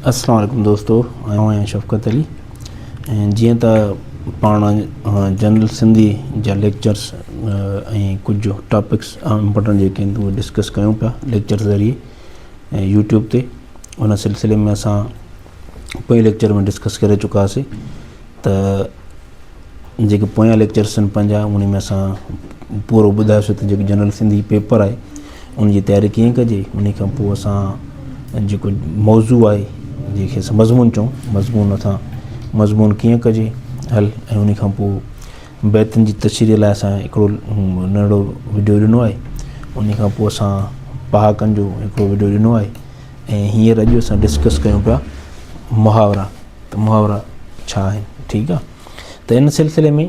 अस्सलाम वालेकुम दोस्तों, आहियां शफ़क़त अली। ऐं जीअं त पाण जनरल सिंधी जा लेक्चर्स ऐं कुझु टॉपिक्स इम्पोर्टेंट जेके आहिनि उहे डिस्कस कयूं पिया लेक्चर ज़रिए ऐं यूट्यूब ते। उन सिलसिले में असां पोएं लेक्चर में डिस्कस करे चुका हुआसीं त जेके पोयां लेक्चर्स आहिनि पंहिंजा उन में असां पूरो ॿुधायोसीं त जेको जनरल सिंधी पेपर आहे उन जी तयारी कीअं कजे। उन खां पोइ असां जेको मौज़ू आहे जंहिंखे असां मज़मून चऊं, मज़मून कीअं कजे हल, ऐं उन खां पोइ बैतनि जी तशरीह लाइ असां हिकिड़ो नंढिड़ो वीडियो ॾिनो आहे। उन खां पोइ असां पहाकनि जो हिकिड़ो वीडियो ॾिनो आहे। ऐं हींअर अॼु असां डिस्कस कयूं पिया मुहावरा, त मुहावरा छा आहिनि। ठीकु आहे, त इन सिलसिले में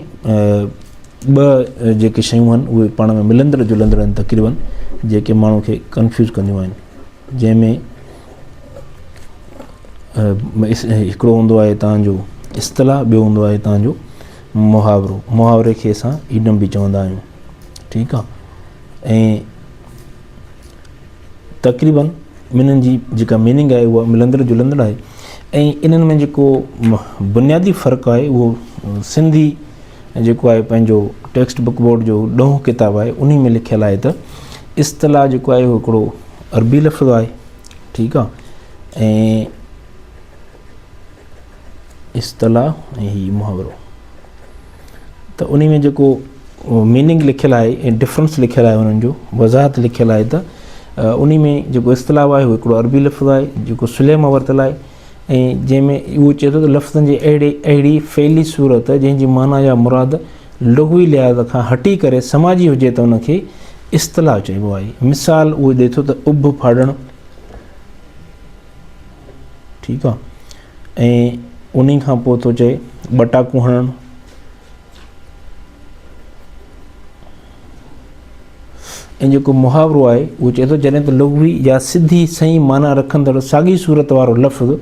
ॿ जेके शयूं आहिनि उहे पाण में मिलंदड़ जुलंदड़ आहिनि तक़रीबन, जेके माण्हू खे कंफ्यूज़ कंदियूं आहिनि। जंहिंमें हिकिड़ो हूंदो आहे तव्हांजो इस्तलाह, ॿियो हूंदो आहे तव्हांजो मुहावरो। मुहावरे खे असां ईडम बि चवंदा आहियूं। ठीकु आहे, ऐं तक़रीबन इन्हनि जी जेका मीनिंग आहे उहा मिलंदड़ जुलंदड़ आहे। ऐं इन्हनि में जेको बुनियादी फ़र्क़ु आहे उहो सिंधी जेको आहे पंहिंजो टेक्स्ट बुक बोर्ड जो 10 किताबु आहे उन में लिखियलु आहे त इस्तलाह जेको आहे उहो हिकिड़ो अरबी लफ़्ज़ु आहे। ठीकु आहे, ऐं इस्तलाह ऐं हीउ मुहावरो, त उन में जेको मीनिंग लिखियलु आहे ऐं डिफरेंस लिखियलु आहे, उन्हनि जो वज़ाहत लिखियलु आहे त उन में जेको इस्तलाह आहे उहो हिकिड़ो अरबी लफ़्ज़ु आहे जेको सुलह मां वरितलु आहे। ऐं जंहिंमें उहो चए थो त लफ़्ज़नि जी अहिड़ी फ़ैली सूरत जंहिंजी माना या मुराद लुग़वी लिहाज़ खां हटी करे समाजी हुजे त उनखे इस्तलाह चइबो आहे। मिसाल उहो ॾिए थो त उभ फाड़णु। ठीकु आहे, ऐं उन खां पोइ थो चए ॿटाकू हणणु। ऐं जेको मुहावरो आहे उहो चए थो जॾहिं त लुग़वी या सिधी सही माना रखंदड़ साॻी सूरत वारो लफ़्ज़ु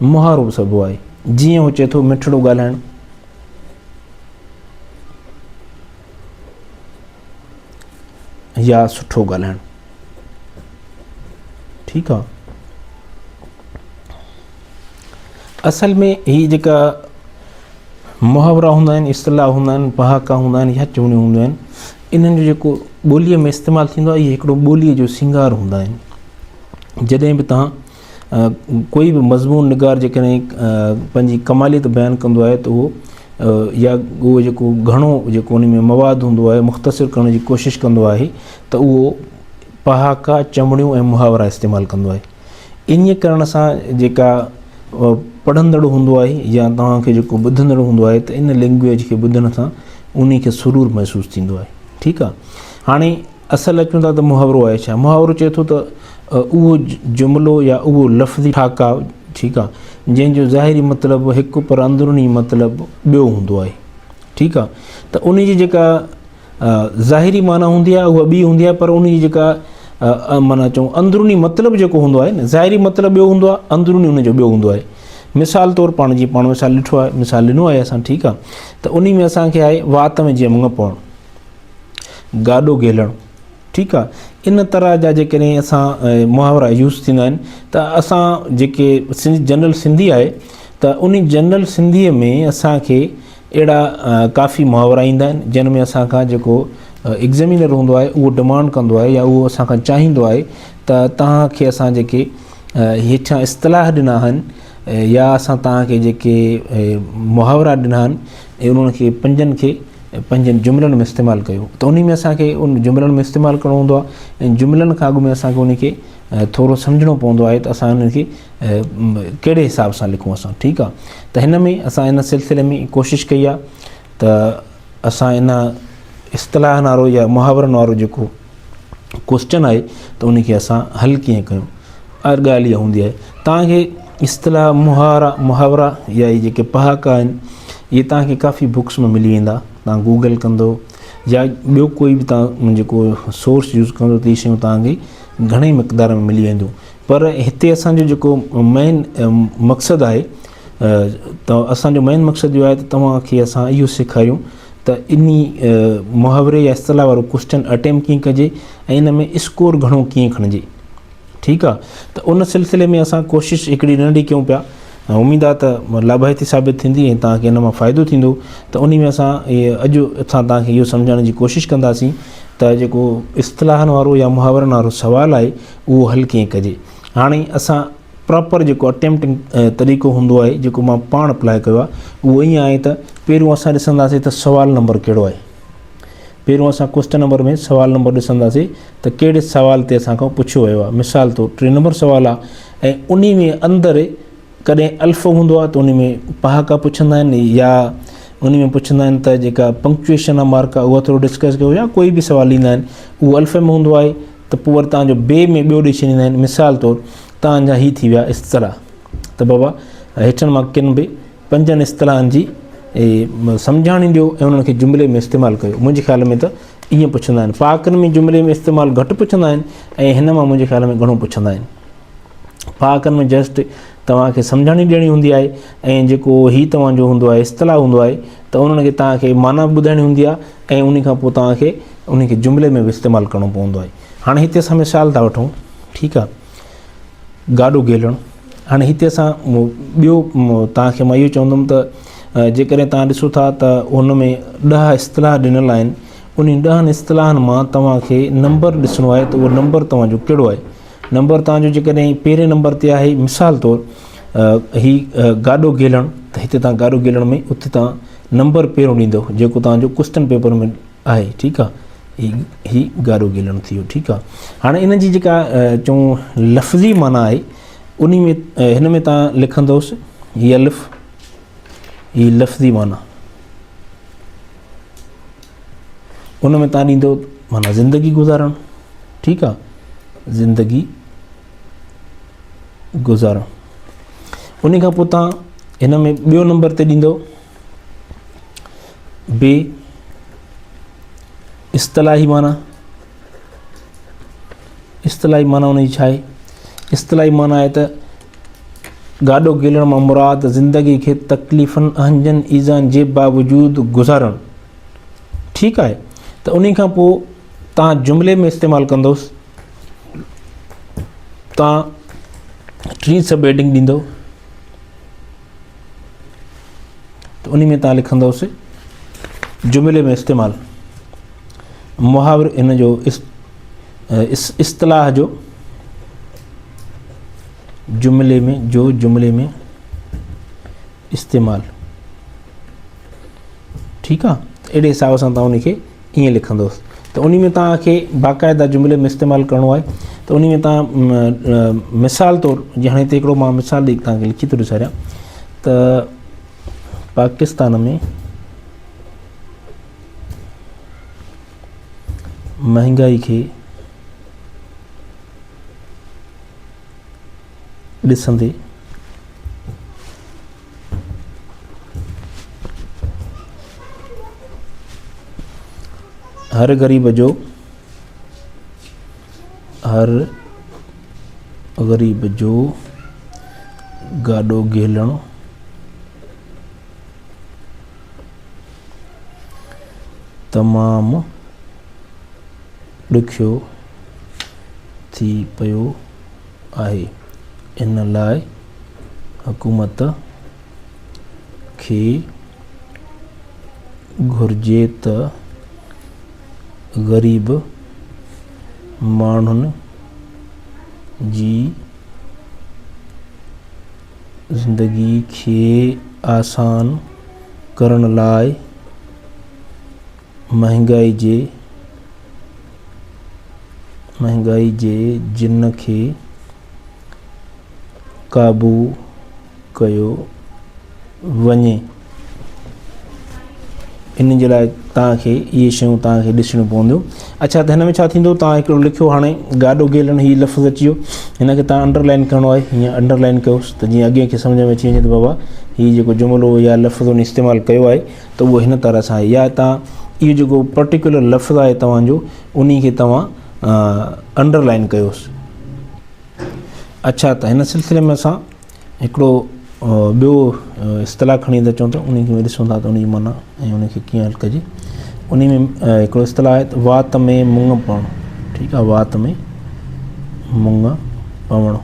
मुहावरो बि सभु आहे। जीअं उहो चए थो मिठड़ो ॻाल्हाइणु, या सुठो ॻाल्हाइणु। ठीकु आहे, असल में हीअ जेका मुहावरा हूंदा आहिनि, इस्तलाह हूंदा आहिनि, पहाका हूंदा आहिनि, या चवणियूं हूंदियूं आहिनि, इन्हनि जो जेको ॿोलीअ में इस्तेमालु थींदो आहे इहे हिकिड़ो ॿोलीअ जो सिंगार हूंदा आहिनि। जॾहिं बि तव्हां कोई बि मज़मून निगार जेकॾहिं पंहिंजी कमालियत बयानु कंदो आहे त उहो या उहो जेको घणो जेको उन में मवादु हूंदो आहे मुख़्तसिर करण जी कोशिशि कंदो आहे त उहो पहाका, चमड़ियूं ऐं मुहावरा इस्तेमालु कंदो आहे। इन करण सां जेका पढ़ंदड़ हूंदो आहे या तव्हांखे जेको ॿुधंदड़ हूंदो आहे त इन लैंग्वेज खे ॿुधण सां उन खे सुरूर महसूसु थींदो आहे। ठीकु आहे, हाणे असल अचूं था त मुहावरो आहे छा। मुहावरो चए थो त उहो जुमिलो या उहो लफ़्ज़ी ठाका, ठीकु आहे, जंहिंजो ज़ाहिरी मतिलबु हिकु पर अंदरूनी मतिलबु ॿियो हूंदो आहे। ठीकु आहे, त उन जी जेका ज़ाहिरी माना हूंदी आहे उहा ॿी हूंदी आहे, पर उन जी जेका माना चऊं अंदरूनी मतिलबु जेको हूंदो आहे न, ज़ाहिरी मतिलबु ॿियो हूंदो आहे, अंदरूनी उनजो ॿियो हूंदो आहे। मिसाल तौरु पाण मिसाल ॾिठो आहे, मिसाल ॾिनो आहे असां। ठीकु आहे, त उन में असांखे आहे वात में जीअं मुंहुं पवणु, गाॾो गेलणु। ठीकु आहे, इन तरह जा जेकॾहिं असां मुहावरा यूज़ थींदा आहिनि त असां जेके जनरल सिंधी आहे त उन जनरल सिंधीअ में असांखे अहिड़ा काफ़ी मुहावरा ईंदा आहिनि जिन में असांखां जेको एग्ज़ामिनर हूंदो आहे उहो डिमांड कंदो आहे या उहो असांखां चाहींदो आहे त तव्हांखे असां जेके हेठां इस्तलाह ॾिना आहिनि या असां तव्हांखे जेके मुहावरा ॾिना आहिनि उन्हनि खे पंजनि जुमिलनि में इस्तेमालु कयो। त उन में असांखे उन जुमिलनि में इस्तेमालु करिणो हूंदो आहे ऐं जुमिलनि खां अॻु में असांखे उनखे थोरो सम्झणो पवंदो आहे त असां उनखे कहिड़े हिसाब सां लिखूं असां। ठीकु आहे, त हिन में असां इन सिलसिले में कोशिशि कई आहे त असां इन इस्तलाह वारो या मुहावरनि वारो जेको क्वेश्चन आहे त उनखे असां हल कीअं कयूं। हर ॻाल्हि इहा हूंदी आहे। तव्हांखे इस्तलाह मुहावरा या इहे जेके पहाका आहिनि इहे तव्हांखे काफ़ी बुक्स में मिली वेंदा। तव्हां गूगल कंदो या ॿियो कोई बि तव्हां जेको सोर्स यूज़ कंदो त इहे शयूं तव्हांखे घणेई मक़दार में मिली वेंदियूं। पर हिते असांजो जेको मेन मक़सदु आहे त असांजो मेन मक़सदु इहो आहे त तव्हांखे असां इहो सेखारियूं त इन मुहावरे या इस्तलाह वारो क्वेश्चन अटैम्प्ट कीअं कजे ऐं इन में स्कोर घणो कीअं खणिजे। ठीकु आहे। त उन सिलसिले में असां कोशिशि हिकिड़ी नंढी कयूं पिया, उमेद आहे त लाभायती साबित थींदी ऐं तव्हांखे इन मां फ़ाइदो थींदो। त उन में असां अॼु असां तव्हांखे इहो सम्झाइण जी कोशिशि कंदासीं त जेको इस्तिलाहनि वारो या मुहावरनि वारो सुवालु आहे उहो हल कीअं कजे। हाणे असां प्रॉपर जेको अटैम्प्टिंग तरीक़ो हूंदो आहे जेको मां पाण अप्लाए कयो आहे उहो ईअं आहे त पहिरियों असां ॾिसंदासीं त सुवालु नंबर कहिड़ो आहे। पहिरियों असां क्वेश्चन नंबर में सुवालु नंबर ॾिसंदासीं त कहिड़े सुवाल ते असांखां पुछियो वियो आहे। मिसाल तौरु 3 नंबर सुवालु आहे ऐं उन में अंदरि कॾहिं अल्फ़ हूंदो आहे त उन में पहाका पुछंदा आहिनि या उन में पुछंदा आहिनि त जेका पंक्चुएशन आहे मार्क आहे उहा थोरो डिस्कस कयो, या कोई बि सुवालु ईंदा आहिनि उहो अल्फ़ में हूंदो आहे त पोइ वरी तव्हांजो ॿिए में ॿियो ॾेई छॾींदा आहिनि। मिसाल तौरु तव्हांजा ही थी विया इस्तिलाह, त बाबा हेठनि मां किन बि 5 इस्तिलाहनि जी सम्झाणी ॾियो ऐं उन्हनि खे जुमिले में इस्तेमालु कयो। मुंहिंजे ख़्याल में त ईअं पुछंदा आहिनि। पहाकनि में जुमिले में इस्तेमालु घटि पुछंदा आहिनि ऐं हिन मां मुंहिंजे ख़्याल में घणो पुछंदा आहिनि। पहाकनि में जस्ट तव्हांखे सम्झाणी ॾियणी हूंदी आहे ऐं जेको ही तव्हांजो हूंदो आहे इस्तिलाह हूंदो आहे त उन्हनि खे तव्हांखे माना ॿुधाइणी हूंदी आहे ऐं उन खां पोइ तव्हांखे उन खे जुमिले में बि इस्तेमालु करिणो पवंदो आहे। हाणे हिते असां मिसाल था वठूं, ठीकु आहे, गाॾो गेलणु। हाणे हिते असां ॿियो तव्हांखे मां इहो चवंदुमि त जेकॾहिं तव्हां ॾिसो था त हुन में 10 इस्तिलाह ॾिनल आहिनि। उन 10 इस्तिलाहनि मां तव्हांखे नंबर ॾिसणो आहे त उहो नंबर तव्हांजो कहिड़ो आहे। नंबर तव्हांजो जेकॾहिं पहिरें नंबर ते आहे, मिसाल तौरु ही गाॾो गेलणु, त हिते तव्हां गाॾो गेलण में उते तव्हां नंबर पहिरियों ॾींदव जेको तव्हांजो क्वेश्चन पेपर में आहे, ठीकु आहे। ही गाॾो गेलणु थी वियो, ठीकु आहे। हाणे इन जी जेका चऊं लफ़्ज़ी माना आहे उन में हिन में तव्हां लिखंदोसि ही अलिफ़, ही लफ़्ज़ी माना, उन में तव्हां ॾींदो माना ज़िंदगी गुज़ारणु, ठीकु आहे, ज़िंदगी गुज़ारणु। उन खां पोइ तव्हां हिन में ॿियो नंबर ते ॾींदो बे इस्तिलाही माना। इस्तिलाही माना उन जी छा आहे? इस्तिलाही माना आहे त गाॾो गेलण मां मुराद ज़िंदगी खे तकलीफ़ुनि अहंजनि ईज़ान जे बावजूदु गुज़ारणु, ठीकु आहे। त उन खां पोइ तव्हां जुमिले में इस्तेमालु कंदोसि, तव्हां 3 सब हेडिंग ॾींदो त उन में तव्हां लिखंदोसि जुमिले में इस्तेमालु मुहावरो, इन जो इस्तिलाह जो जुमिले में इस्तेमालु, ठीकु आहे। अहिड़े हिसाब सां तव्हां उन खे ईअं लिखंदोसि त उन में तव्हांखे बाक़ाइदा जुमिले में इस्तेमालु करिणो आहे। त उन में तव्हां मिसाल तौरु जीअं हाणे हिते हिकिड़ो मां मिसाल ॾेई तव्हांखे लिखी थो ॾेखारियां त पाकिस्तान में महांगाई खे ॾिसंदे हर ग़रीब जो गाॾो गेलणु तमामु ॾुखियो थी पियो आहे। इन लाइ हुकूमत खे घुर्जे त ग़रीब माण्हुनि जी ज़िंदगी खे आसान करण लाइ महांगाई जे जिन खे क़ाबू कयो वञे। इन जे लाइ तव्हांखे इहे शयूं तव्हांखे ॾिसणियूं पवंदियूं। अच्छा, त हिन में छा थींदो, तव्हां हिकिड़ो लिखियो हाणे गाॾो गेलणु, हीउ लफ़्ज़ अची वियो, हिन खे तव्हां अंडरलाइन करिणो आहे। हीअं अंडरलाइन कयोसि त जीअं अॻिए खे सम्झ में अची वञे त बाबा हीउ जेको जुमिलो या लफ़्ज़ उन इस्तेमालु कयो आहे त उहो हिन तरह सां आहे। या तव्हां इहो जेको पर्टिकुलर लफ़्ज़ आहे तव्हांजो उन खे तव्हां अंडरलाइन कयोसि। अच्छा, त हिन सिलसिले में असां हिकिड़ो ॿियो इस्तिलाह खणी था अचूं त उन खे ॾिसूं था त उन जी माना ऐं उन खे कीअं हल कजे। उन में हिकिड़ो इस्तिलाह आहे त वात में मुङ पवणु, ठीकु आहे, वात में मुङ पवणु।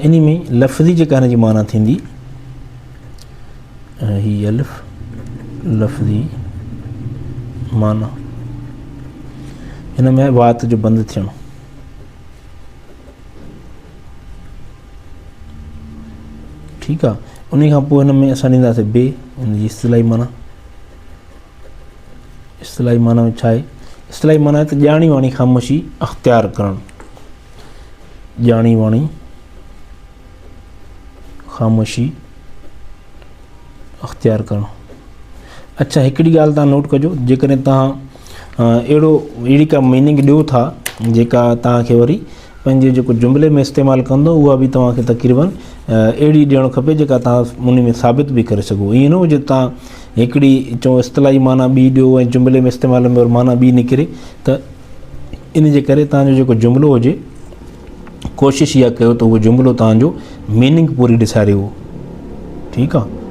इन में लफ़्ज़ी जेका हिन जी माना थींदी, ही अलिफ़ लफ़्ज़ी माना, हिन में वात जो बंदि थियणु। ठीकु आहे। उन खां पोइ हिन में असां ॾींदासीं बे, हिन जी इस्तिलाही माना। इस्तिलाही माना में छा आहे? इस्तिलाही माना आहे त ॼाणी वाणी ख़ामोशी अख़्तियार करणु। ॼाणी वाणी ख़ामोशी अख़्तियार करणु। अच्छा, हिकिड़ी ॻाल्हि तव्हां नोट कजो, जेकॾहिं तव्हां अहिड़ी का मीनिंग ॾियो था जेका तव्हांखे वरी पंहिंजे जेको जुमिले में इस्तेमालु कंदो, उहा बि तव्हांखे तक़रीबन अहिड़ी ॾियणु खपे जेका तव्हां उन में साबित बि करे सघो। ईअं न हुजे तव्हां हिकिड़ी चओ इस्तिलाही माना ॿी ॾियो ऐं जुमिले में इस्तेमालु में माना ॿी निकिरे, त इन जे करे तव्हांजो जेको जुमिलो हुजे कोशिशि इहा कयो त उहो जुमिलो तव्हांजो मीनिंग पूरी ॾेखारे उहो। ठीकु आहे।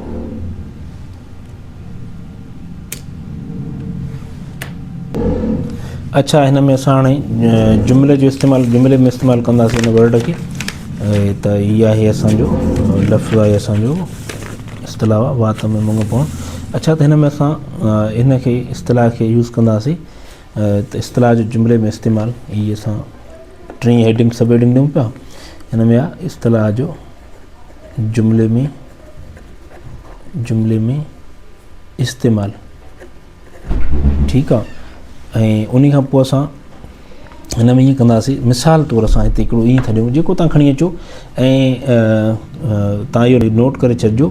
अच्छा, हिन में असां हाणे जुमिले में इस्तेमालु कंदासीं हिन वर्ड खे। त इहा आहे असांजो लफ़्ज़ आहे, असांजो इस्तिलाह आहे, वात में मुंहुं पवणु। अच्छा, त हिन में असां हिन खे इस्तिलाह खे यूज़ कंदासीं। त इस्तिलाह जो जुमिले में इस्तेमालु, इहे असां टी हेडिंग सब हेडिंग ॾियूं पिया। हिन में आहे इस्तिलाह जो जुमिले में इस्तेमालु। ठीकु आहे। ऐं उन खां पोइ असां हिन में ईअं कंदासीं, मिसाल तौरु असां हिते हिकिड़ो ईअं था ॾियूं, जेको तव्हां खणी अचो ऐं तव्हां इहो नोट करे छॾिजो,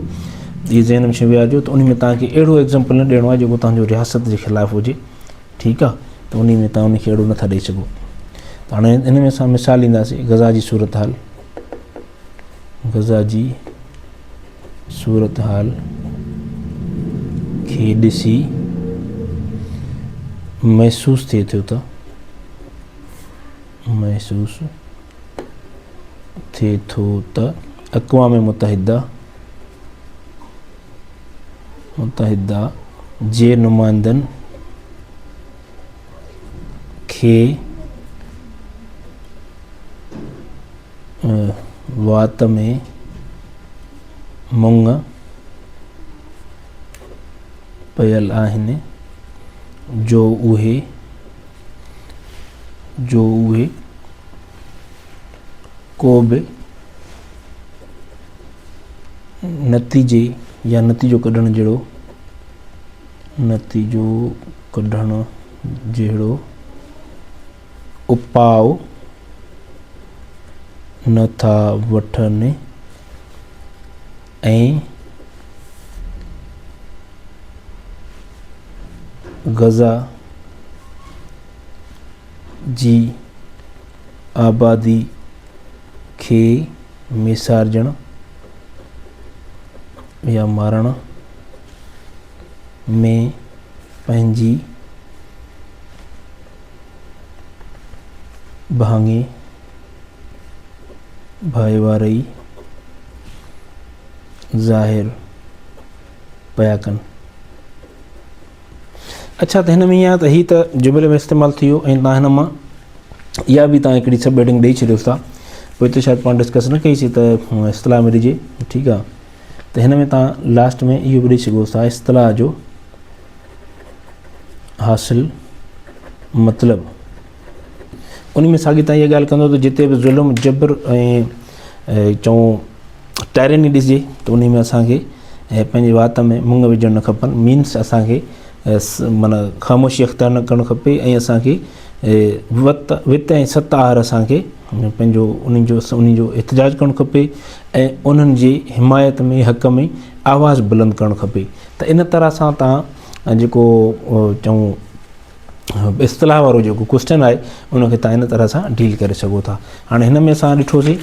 इहे ज़हन में शइ विहारिजो त उन में तव्हांखे अहिड़ो एग्ज़ाम्पल न ॾियणो आहे जेको तव्हांजो रियासत जे ख़िलाफ़ु हुजे। ठीकु आहे। त उन में तव्हां उनखे अहिड़ो नथा ॾेई सघो। त हाणे हिन में असां मिसाल ॾींदासीं, गज़ा जी सूरत हाल। गज़ा जी सूरत हाल खे ॾिसी महसूसु थिए थो त अक़वाम मुतहिदा जे नुमाइंदनि खे वात में मुंग पयल आहिनि जो उहे को बि नतीजे या नतीजो कढण जहिड़ो उपाउ नथा वठनि ऐं गज़ा जी आबादी खे विसारजण या मारण में पंहिंजी भाईवारी ज़ाहिर पिया कनि। अच्छा, त हिन में ईअं आहे त हीअ त जुमिले में इस्तेमालु थी वियो ऐं तव्हां हिन मां इहा बि तव्हां हिकिड़ी सब हेडिंग ॾेई छॾियोसि था। पोइ हिते शायदि पाण डिस्कस न कईसीं त इस्तिलाह में ॾिजे। ठीकु आहे। त हिन में तव्हां लास्ट में इहो बि ॾेई सघोसि था, इस्तिलाह जो हासिल मतिलबु। उन में साॻी तव्हां इहा ॻाल्हि कंदो त जिते बि ज़ुल्म जबर ऐं चऊं टायरनी ॾिसिजे त उन में असांखे पंहिंजे वात में मुंग विझणु न खपनि। मीन्स असांखे माना ख़ामोशी अख़्तियार न करणु खपे ऐं असांखे वित ऐं सत आहार असांखे पंहिंजो उन जो एतिजाज करणु खपे ऐं उन्हनि जी हिमायत में हक़ में आवाज़ु बुलंद करणु खपे। त इन तरह सां तव्हां जेको चऊं इस्तिलाह वारो जेको क्वेश्चन आहे उनखे तव्हां इन तरह सां डील करे सघो था। हाणे हिन में असां ॾिठोसीं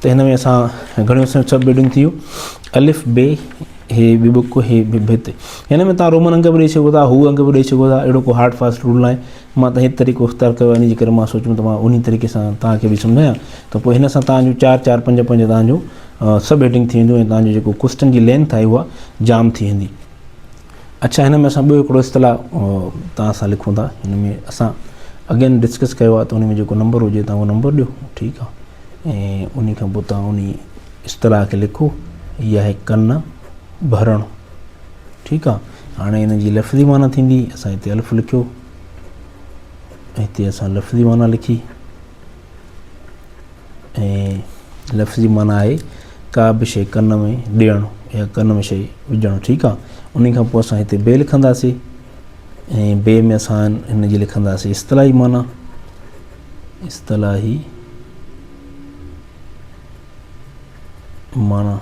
त हिन में असां घणियूं सब हेडिंग थी वियूं, अलिफ बे, हे बि बुक, हे बि भित। हिन में तव्हां रोमन अंग बि ॾेई सघो था, हू अंग बि ॾेई सघो था। अहिड़ो को हार्ड फास्ट रूल न आहे। मां त हिकु तरीक़ो इख़्तियार कयो आहे, इन जे करे मां सोचियो त मां उन तरीक़े सां तव्हांखे बि सम्झायां। त पोइ हिन सां तव्हांजो 4-4, 5-5 तव्हांजो सब हेडिंग थी वेंदियूं ऐं तव्हांजो जेको क्वेश्चन जी लेंथ आहे उहा जाम थी वेंदी। अच्छा, हिन में असां ॿियो हिकिड़ो इस्तिलाह तव्हां सां लिखूं था। हिन में असां अगेन डिस्कस कयो आहे त उन में जेको नंबर हुजे तव्हां उहो नंबर ॾियो। ठीकु आहे। ऐं उन खां पोइ तव्हां उन इस्तलाह खे लिखो, इहा आहे कन भरणु। ठीकु आहे, हाणे हिन जी लफ़्ज़ी माना थींदी, असां हिते अल्फ़ लिखियो, हिते असां लफ़्ज़ी माना लिखी, ऐं लफ़्ज़ी माना आहे का बि शइ कन में ॾियणु या कन में शइ विझणु। ठीकु आहे, उन खां पोइ असां हिते बे लिखंदासीं, ऐं बे में असां हिन जी लिखंदासीं इस्तलाही माना, इस्तलाही माना।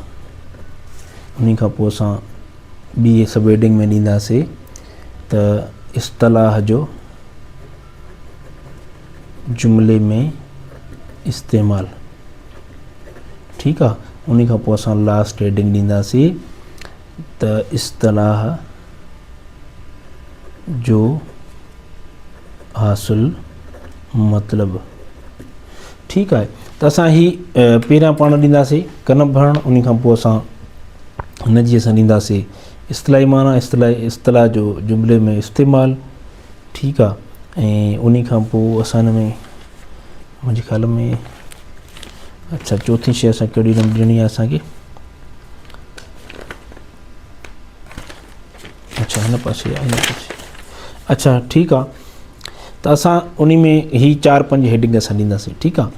उन खां पोइ असां ॿी सब हेडिंग में ॾींदासीं त इस्तलाह जो जुमिले में इस्तेमालु। ठीकु आहे, उन खां पोइ असां लास्ट हेडिंग ॾींदासीं त इस्तलाह जो हासिल मतिलबु। ठीकु आहे, त असां ही पहिरियां पाण ॾींदासीं कन भरणु, उन खां पोइ असां हिन जी असां ॾींदासीं इस्तलाही माना, इस्तलाह जो जुमिले में इस्तेमालु। ठीकु आहे, ऐं उन खां पोइ असां हिन में मुंहिंजे ख़्याल में अच्छा चौथी शइ असां कहिड़ी ॾियणी आहे असांखे, अच्छा हिन पासे हिन पासे, अच्छा ठीकु आहे, त असां उन में ही 4-5 हेडिंग असां ॾींदासीं। ठीकु आहे,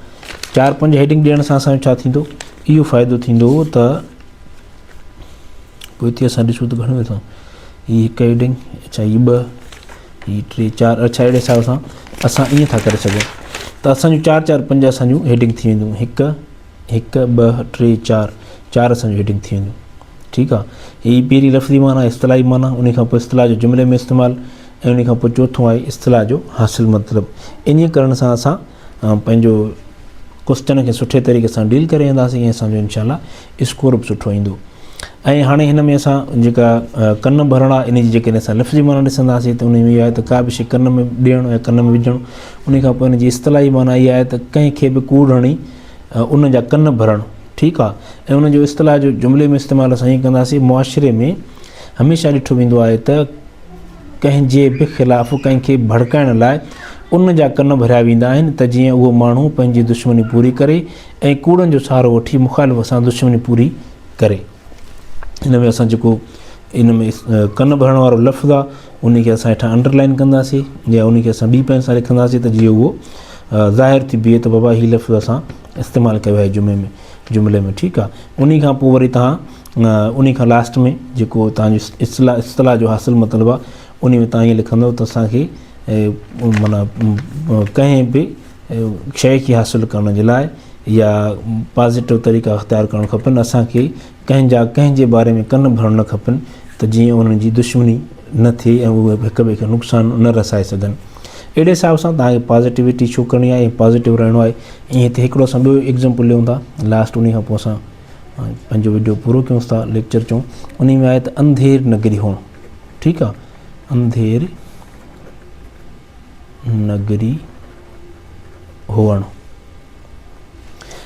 4-5 हेडिंग ॾियण सां असांजो छा थींदो, इहो फ़ाइदो थींदो त पोइ हिते असां ॾिसूं त घणो अथऊं, हीअ हिकु हेडिंग, अच्छा हीअ 2, हीअ 3, 4, अच्छा अहिड़े हिसाब सां असां ईअं था करे सघूं त असांजूं 4-4-5 असांजूं हेडिंग थी वेंदियूं, 1 1 2 3 4 4 असांजूं हेडिंग थी वेंदियूं। ठीकु आहे, हीअ पहिरीं लफ़्ज़ी माना इस्तलाही माना, उन खां पोइ इस्तलाह जो जुमिले में इस्तेमालु, ऐं उन खां पोइ चौथों आहे इस्तलाह जो हासिल मतिलबु। इन करण सां असां पंहिंजो क्वेश्चन खे सुठे तरीक़े सां डील करे वेंदासीं, ऐं असांजो इंशाअल्लाह स्कोर बि सुठो ईंदो। ऐं हाणे हिन में असां जेका कन भरणु आहे, इन जी जेकॾहिं असां लफ़्ज़ी माना ॾिसंदासीं त उन में इहो आहे त का बि शइ कन में ॾियणु या कन में विझणु। उन खां पोइ इन जी इस्तलाही माना इहा आहे त कंहिंखे बि कूड़ हणी उन जा कन भरणु। ठीकु आहे, ऐं उन जो इस्तलाह जो जुमिले में इस्तेमालु असां ईअं कंदासीं, मुआशिरे में हमेशह ॾिठो वेंदो आहे त कंहिंजे बि ख़िलाफ़ु कंहिंखे भड़काइण लाइ उन जा कन भरिया वेंदा आहिनि त जीअं उहो माण्हू पंहिंजी दुश्मनी पूरी करे ऐं कूड़नि जो सहारो वठी मुख़ालिफ़ सां दुश्मनी पूरी करे। हिन में असां जेको इन में कन भरण वारो लफ़्ज़ आहे उन खे असां हेठां अंडरलाइन कंदासीं या उन खे असां ॿी पेन सां लिखंदासीं त जीअं उहो ज़ाहिर थी बीहे त बाबा हीअ लफ़्ज़ असां इस्तेमालु कयो आहे जुमिले में। ठीकु आहे, उन खां पोइ वरी तव्हां उन खां लास्ट में जेको तव्हांजो इस्तलाह जो हासिल मतिलबु आहे उन में तव्हां ईअं लिखंदव त असांखे माना कंहिं बि शइ खे हासिलु करण जे लाइ या पॉज़िटिव तरीक़ा अख़्तियार करणु खपनि, असांखे कंहिंजे बारे में कन भरणु न खपनि त जीअं उन्हनि जी दुश्मनी न थिए ऐं उहे हिक ॿिए खे नुक़सानु न रसाए सघनि। अहिड़े हिसाब सां तव्हांखे पॉज़िटिविटी शो करणी आहे ऐं पॉज़िटिव रहणो आहे। ईअं हिते हिकिड़ो असां ॿियो एग्ज़ाम्पल ॾियूं था लास्ट, उन खां पोइ असां पंहिंजो वीडियो पूरो कयूंसि था, लेक्चर चऊं। उन में आहे त अंधेर नगरी हुअणु। ठीकु आहे, अंधेर नगरी हुअणु।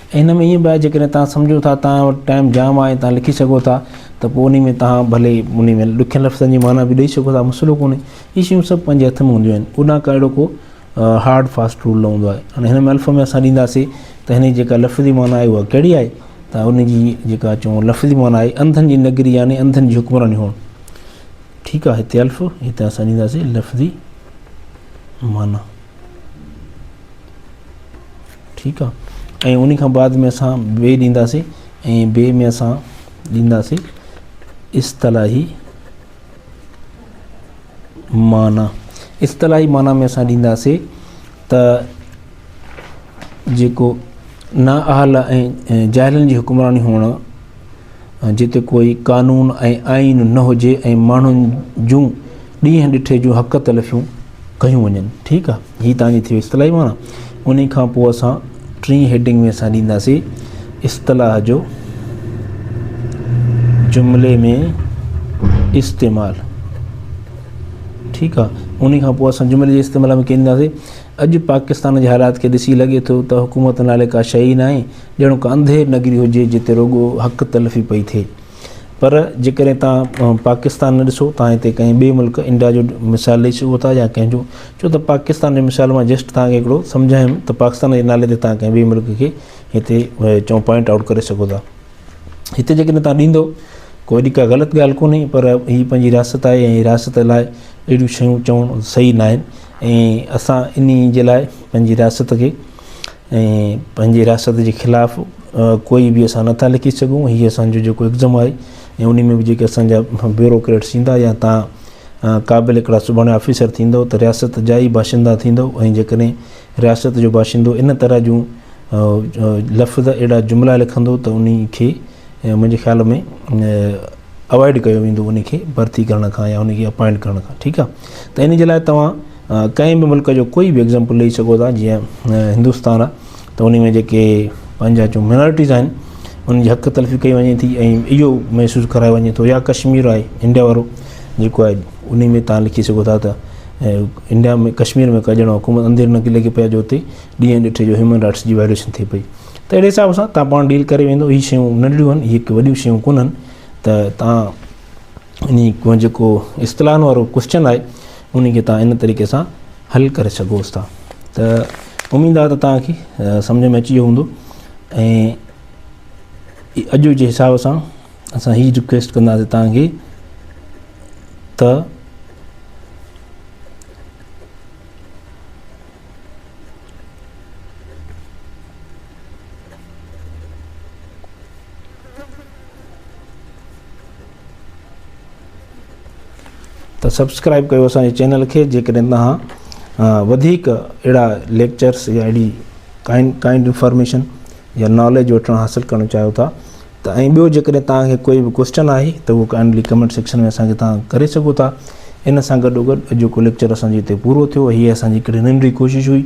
ऐं हिन में ईअं बि आहे जेकॾहिं तव्हां सम्झो था तव्हां वटि टाइम जाम आहे, तव्हां लिखी सघो था त पोइ उन में तव्हां भले उन में ॾुखियनि लफ़्ज़नि जी माना बि ॾेई सघो था, मसइलो कोन्हे। इहे शयूं सभु पंहिंजे हथ में हूंदियूं आहिनि, उन का अहिड़ो को हार्ड फास्ट रूल न हूंदो आहे। हाणे हिन में अल्फ़ में असां ॾींदासीं त हिन जी जेका लफ़्ज़ी माना आहे उहा कहिड़ी आहे, त उन जी जेका चऊं लफ़्ज़ी माना आहे अंधनि जी नगरी यानी अंधनि जी हुक्मरानी हुअणु। ठीकु आहे, हिते अल्फ़, हिते असां ॾींदासीं लफ़्ज़ी माना। ठीकु आहे, ऐं उन खां बाद में असां ॿे ॾींदासीं, ऐं ॿे में असां ॾींदासीं इस्तलाही माना। इस्तलाही माना में असां ॾींदासीं त जेको नाअहल ऐं जाहिलनि जी हुक्मरानी हुअणु, जिते कोई कानून ऐं आइन न हुजे ऐं माण्हुनि जूं ॾींहं ॾिठे जूं हक़ तलफ़ियूं कयूं वञनि। ठीकु आहे, हीअ तव्हांजी थी वई इस्तलाही माना। उन खां पोइ असां टीं हेडिंग में असां ॾींदासीं इस्तलाह जो जुमिले में इस्तेमालु। ठीकु आहे, उन खां पोइ असां जुमिले जे इस्तेमाल में कींदासीं अॼु पाकिस्तान जे हालात खे ॾिसी लॻे थो त हुकूमत नाले का शइ ई न आहे, ॼणो का अंधेर नगरी हुजे जिते रुॻो हक़ तलफ़ी पई थिए। पर जेकॾहिं तव्हां पाकिस्तान न ॾिसो, तव्हां हिते कंहिं ॿिए मुल्क इंडिया जो मिसाल ॾेई सघो था या कंहिंजो, छो त पाकिस्तान जी मिसाल मां जस्ट तव्हांखे हिकिड़ो सम्झायुमि त पाकिस्तान जे नाले ते तव्हां कंहिं ॿिए मुल्क खे हिते चऊं पॉइंट आउट करे सघो था। हिते जेकॾहिं तव्हां ॾींदो, कोई एॾी का ग़लति ॻाल्हि कोन्हे, पर हीअ पंहिंजी रियासत आहे ऐं रियासत लाइ अहिड़ियूं शयूं चवणु सही न आहिनि। ऐं असां इन जे लाइ पंहिंजी रियासत खे ऐं पंहिंजी रियासत जे ख़िलाफ़ु कोई बि असां नथा लिखी सघूं। हीअ असांजो जेको एग्ज़ाम आहे ऐं उन में बि जेके असांजा ब्यूरोक्रेट्स ईंदा या तव्हां क़ाबिल हिकिड़ा सुभाणे ऑफिसर थींदव त रियासत जा ई बाशिंदा थींदव। ऐं जेकॾहिं रियासत जो बाशिंदो इन तरह जूं लफ़्ज़ अहिड़ा जुमिला लिखंदो त उन खे मुंहिंजे ख़्याल में अवॉइड कयो वेंदो, उन खे भर्ती करण खां या उन खे अपॉइंट करण खां। ठीकु आहे, त इन जे लाइ तव्हां कंहिं बि मुल्क जो कोई बि एग्ज़ाम्पल ॾेई सघो था। जीअं हिंदुस्तान आहे त उन में जेके पंहिंजा जो माइनॉरिटीज़ आहिनि उन जी हक़ तलफ़ी कई वञे थी ऐं इहो महसूसु करायो वञे थो। या कश्मीर आहे इंडिया वारो जेको आहे, उन में तव्हां लिखी सघो था त इंडिया में कश्मीर में कॼणो हुकूमत अंदरि न लॻे पिया जो हुते ॾींहं ॾिठे जो ह्यूमन राइट्स जी वायलेशन थिए पई। त अहिड़े हिसाब सां तव्हां पाण डील करे वेंदो। हीअ शयूं नंढियूं आहिनि, हीअ वॾियूं शयूं कोन्हनि। त तव्हां इन जेको इस्तिलाहन वारो क्वेश्चन आहे उन खे तव्हां इन तरीक़े सां हल करे सघोसि था। त उमेद आहे त तव्हांखे सम्झ में अची वियो हूंदो। ऐं अॼु जे हिसाब सां असां हीअ रिक्वेस्ट कंदासीं तव्हांखे त सब्सक्राइब कयो असांजे चैनल खे। जेकॾहिं तव्हां वधीक अहिड़ा लेक्चर्स या अहिड़ी काइंड इंफॉर्मेशन या नॉलेज वठणु हासिलु करणु चाहियो था त, ऐं ॿियो जेकॾहिं तव्हांखे कोई बि क्वेश्चन आहे त उहो काइंडली कमेंट सेक्शन में असांखे तव्हां करे सघो था। इन सां गॾोगॾु जेको लेक्चर असांजे हिते पूरो थियो, हीअ असांजी हिकिड़ी नंढी कोशिशि हुई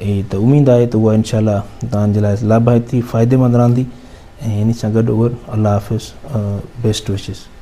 ऐं त उमेद आहे त उहा इनशाला तव्हांजे लाइ लाभायती फ़ाइदेमंद रहंदी। ऐं इन सां गॾोगॾु अल्लाह हाफ़िज़, बेस्ट विशिस।